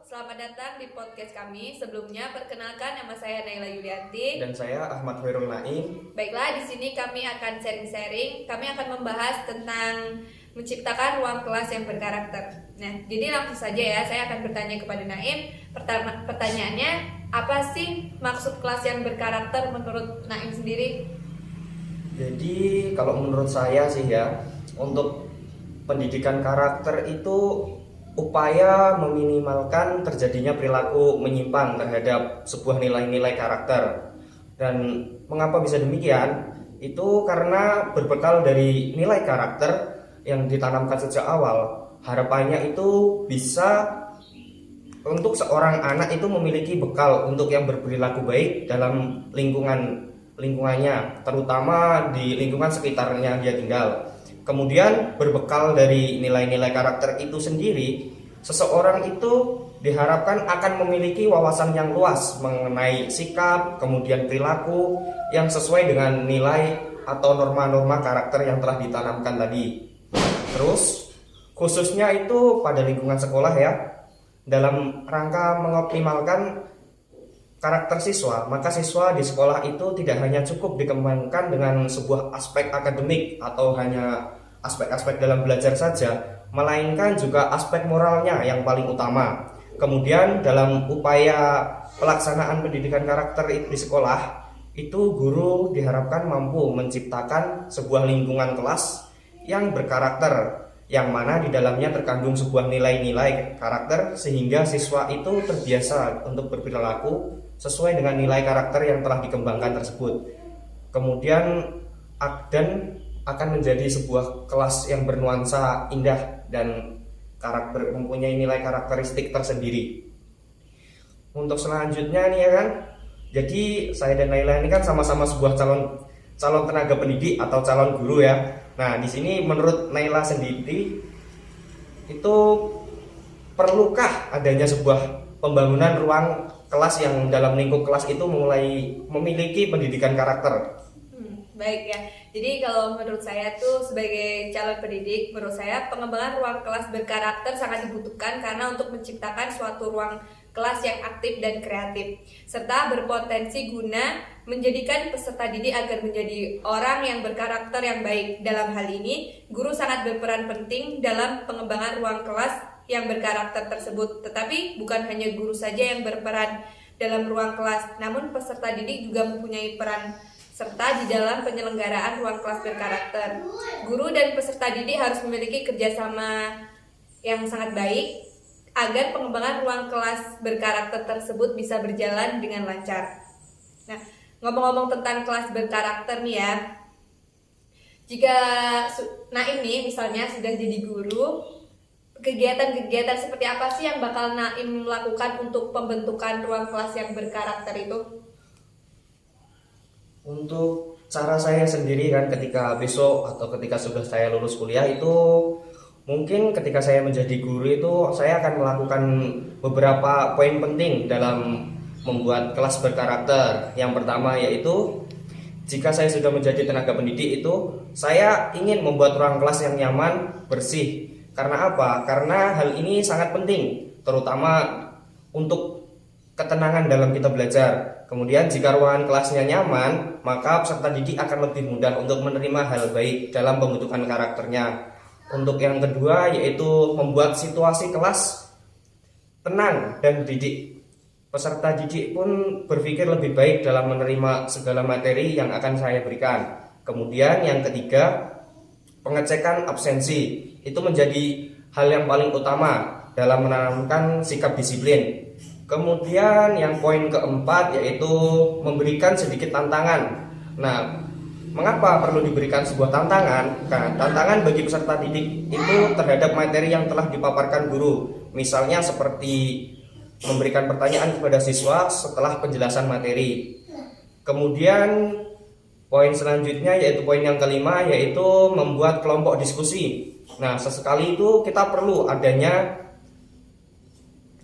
selamat datang di podcast kami. Sebelumnya perkenalkan nama saya Naila Yulianti Dan saya Ahmad Khairul Naim. Baiklah, di sini kami akan sharing-sharing. Kami akan membahas tentang menciptakan ruang kelas yang berkarakter. Nah, jadi langsung saja ya, saya akan bertanya kepada Naim. Pertanyaannya, apa sih maksud kelas yang berkarakter menurut Naim sendiri? Jadi kalau menurut saya sih ya, untuk pendidikan karakter itu upaya meminimalkan terjadinya perilaku menyimpang terhadap sebuah nilai-nilai karakter. Dan mengapa bisa demikian? Itu karena berbekal dari nilai karakter yang ditanamkan sejak awal, harapannya itu bisa untuk seorang anak itu memiliki bekal untuk yang berperilaku baik dalam lingkungannya, terutama di lingkungan sekitarnya dia tinggal. Kemudian berbekal dari nilai-nilai karakter itu sendiri, seseorang itu diharapkan akan memiliki wawasan yang luas mengenai sikap, kemudian perilaku yang sesuai dengan nilai atau norma-norma karakter yang telah ditanamkan tadi. Terus, khususnya itu pada lingkungan sekolah ya, dalam rangka mengoptimalkan karakter siswa, maka siswa di sekolah itu tidak hanya cukup dikembangkan dengan sebuah aspek akademik atau hanya aspek-aspek dalam belajar saja, melainkan juga aspek moralnya yang paling utama. Kemudian dalam upaya pelaksanaan pendidikan karakter di sekolah, itu guru diharapkan mampu menciptakan sebuah lingkungan kelas yang berkarakter, yang mana di dalamnya terkandung sebuah nilai-nilai karakter sehingga siswa itu terbiasa untuk berperilaku sesuai dengan nilai karakter yang telah dikembangkan tersebut. Kemudian dan akan menjadi sebuah kelas yang bernuansa indah dan karakter mempunyai nilai karakteristik tersendiri. Untuk selanjutnya nih ya kan, jadi saya dan Naila ini kan sama-sama sebuah calon tenaga pendidik atau calon guru ya. Nah, di sini menurut Naila sendiri itu perlukah adanya sebuah pembangunan ruang kelas yang dalam lingkup kelas itu mulai memiliki pendidikan karakter? Baik ya. Jadi kalau menurut saya tuh sebagai calon pendidik, menurut saya pengembangan ruang kelas berkarakter sangat dibutuhkan karena untuk menciptakan suatu ruang kelas yang aktif dan kreatif, serta berpotensi guna menjadikan peserta didik agar menjadi orang yang berkarakter yang baik. Dalam hal ini, guru sangat berperan penting dalam pengembangan ruang kelas yang berkarakter tersebut. Tetapi bukan hanya guru saja yang berperan dalam ruang kelas, namun peserta didik juga mempunyai peran serta di dalam penyelenggaraan ruang kelas berkarakter. Guru dan peserta didik harus memiliki kerjasama yang sangat baik agar pengembangan ruang kelas berkarakter tersebut bisa berjalan dengan lancar. Nah, ngomong-ngomong tentang kelas berkarakter nih ya, jika Naim nih misalnya sudah jadi guru, kegiatan-kegiatan seperti apa sih yang bakal Naim lakukan untuk pembentukan ruang kelas yang berkarakter itu? Untuk cara saya sendiri kan ketika besok atau ketika sudah saya lulus kuliah itu, mungkin ketika saya menjadi guru itu saya akan melakukan beberapa poin penting dalam membuat kelas berkarakter. Yang pertama yaitu, jika saya sudah menjadi tenaga pendidik itu, saya ingin membuat ruang kelas yang nyaman, bersih. Karena apa? Karena hal ini sangat penting, terutama untuk ketenangan dalam kita belajar. Kemudian jika ruangan kelasnya nyaman, maka peserta didik akan lebih mudah untuk menerima hal baik dalam pembentukan karakternya. Untuk yang kedua yaitu membuat situasi kelas tenang dan didik. Peserta didik pun berpikir lebih baik dalam menerima segala materi yang akan saya berikan. Kemudian yang ketiga, pengecekan absensi. Itu menjadi hal yang paling utama dalam menanamkan sikap disiplin. Kemudian yang poin keempat yaitu memberikan sedikit tantangan. Nah, mengapa perlu diberikan sebuah tantangan? Nah, tantangan bagi peserta didik itu terhadap materi yang telah dipaparkan guru. Misalnya seperti memberikan pertanyaan kepada siswa setelah penjelasan materi. Kemudian poin selanjutnya yaitu poin yang kelima yaitu membuat kelompok diskusi. Nah, sesekali itu kita perlu adanya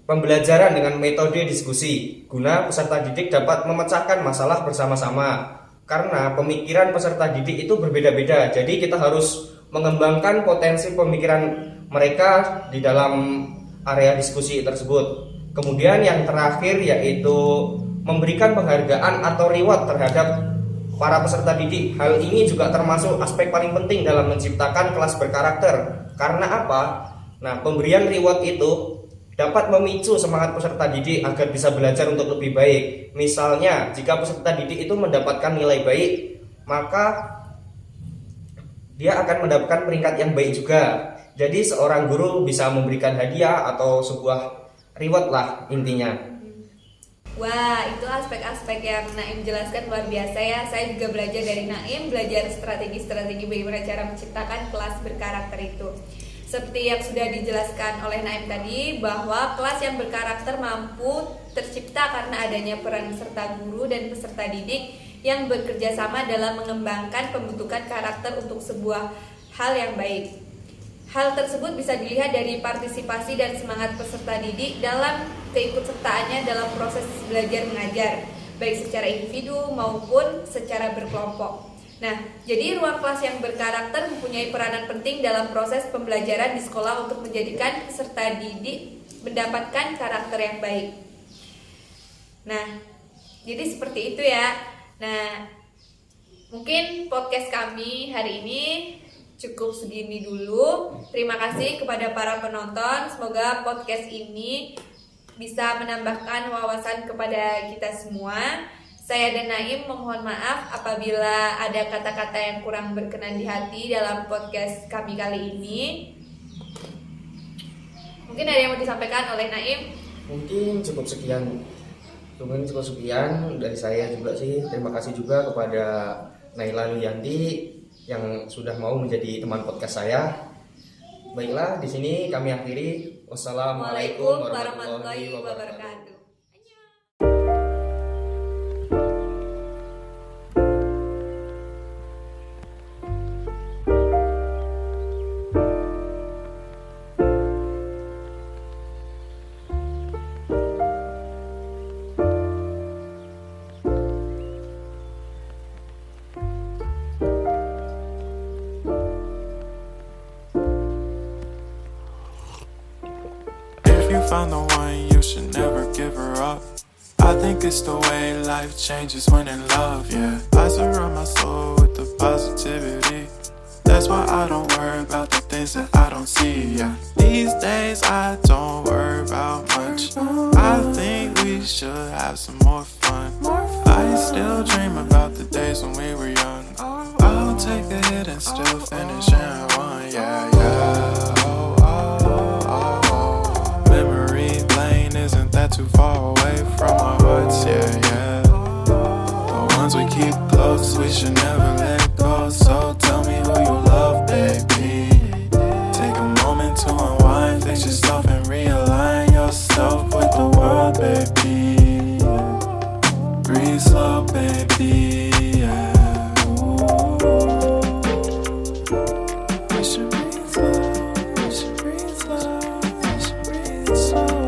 pembelajaran dengan metode diskusi guna peserta didik dapat memecahkan masalah bersama-sama. Karena pemikiran peserta didik itu berbeda-beda, jadi kita harus mengembangkan potensi pemikiran mereka di dalam area diskusi tersebut. Kemudian yang terakhir yaitu memberikan penghargaan atau reward terhadap para peserta didik. Hal ini juga termasuk aspek paling penting dalam menciptakan kelas berkarakter. Karena apa? Nah, pemberian reward itu dapat memicu semangat peserta didik agar bisa belajar untuk lebih baik. Misalnya, jika peserta didik itu mendapatkan nilai baik, maka dia akan mendapatkan peringkat yang baik juga. Jadi seorang guru bisa memberikan hadiah atau sebuah reward lah intinya. Wah, itu aspek-aspek yang Naim jelaskan luar biasa ya. Saya juga belajar dari Naim, belajar strategi-strategi bagaimana cara menciptakan kelas berkarakter itu. Seperti yang sudah dijelaskan oleh Naim tadi, bahwa kelas yang berkarakter mampu tercipta karena adanya peran serta guru dan peserta didik yang bekerja sama dalam mengembangkan pembentukan karakter untuk sebuah hal yang baik. Hal tersebut bisa dilihat dari partisipasi dan semangat peserta didik dalam keikutsertaannya dalam proses belajar mengajar, baik secara individu maupun secara berkelompok. Nah, jadi ruang kelas yang berkarakter mempunyai peranan penting dalam proses pembelajaran di sekolah untuk menjadikan peserta didik mendapatkan karakter yang baik. Nah, jadi seperti itu ya. Nah, mungkin podcast kami hari ini cukup segini dulu. Terima kasih kepada para penonton. Semoga podcast ini bisa menambahkan wawasan kepada kita semua. Saya dan Naim memohon maaf apabila ada kata-kata yang kurang berkenan di hati dalam podcast kami kali ini. Mungkin ada yang mau disampaikan oleh Naim? Mungkin cukup sekian dari saya juga sih. Terima kasih juga kepada Naila Nuyanti yang sudah mau menjadi teman podcast saya. Baiklah, di sini kami akhiri. Wassalamualaikum warahmatullahi wabarakatuh. Found the one, you should never give her up. I think it's the way life changes when in love, yeah. I surround my soul with the positivity. That's why I don't worry about the things that I don't see, yeah. These days I don't worry about much. I think we should have some more fun. I still dream about the days when we were young. I'll take a hit and still finish and one, yeah, yeah. Isn't that too far away from our hearts, yeah, yeah. The ones we keep close, we should never let go. So tell me who you love, baby. Take a moment to unwind, fix yourself and realign yourself with the world, baby. Breathe slow, baby, yeah. We should breathe slow, we should breathe slow, we should breathe slow.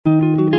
Thank you.